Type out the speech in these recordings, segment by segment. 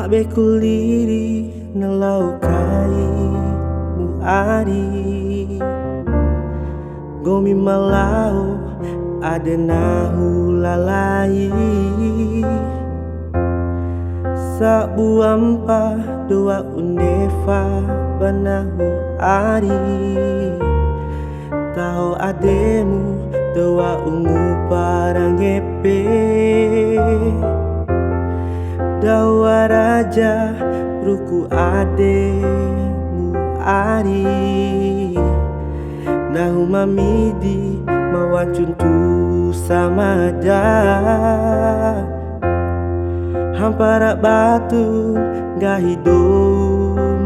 Mabe kuliri nalaukai muari Gomi malau adenahu lalai Sabu ampa doa unefa banahu ari Tahu ademu doa ungu parang epe Dawa raja ruku ademu ari Nahu mamidi mawancuntu samada Hampara batu gahido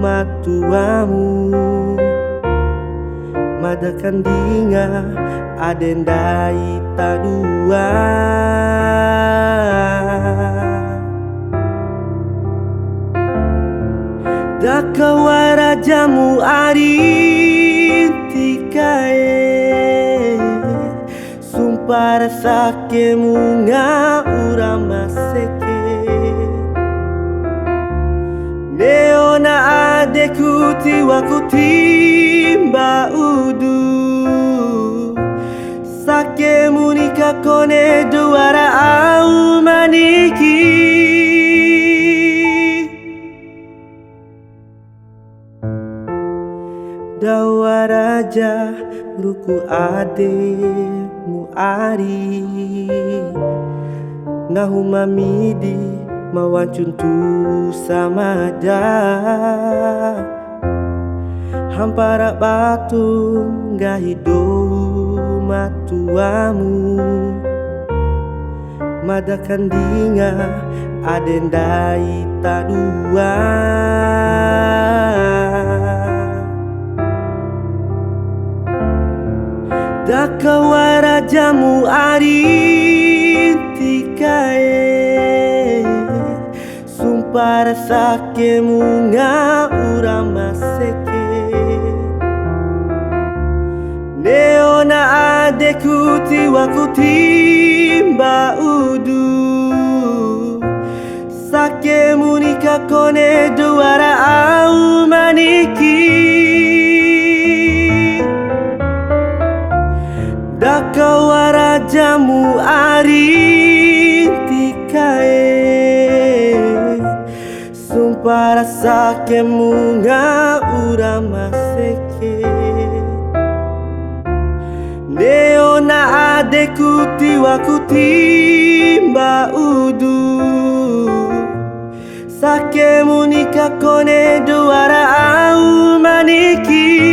matuamu Madakan dinga adendai tadua Dakawa rajamu arintikae Sumpah sakemu ngaurama seke Neona adeku tiwaku timba udu Sakemu nikah kone duara au maniki Dawa raja ruku ademu ari Nahu mamidi mawancuntu samada Hampara batu gahido matuamu Madakan dinga adendai tadua Dakawa rajamu arintikae Sumpah sakemu ngaurama seke Neona adeku tiwaku timba udu Sakemu nikah kone duara au maniki Dawa rajamu arintikae Sumpah sakemu ngaurama seke Neona adeku tiwaku timba udu Sakemu nikah kone duara au maniki Dakawa rajamu arintikae Sumpah sakemu ngaurama seke Neona adeku tiwaku timba udu Sakemu nikah kone duara au maniki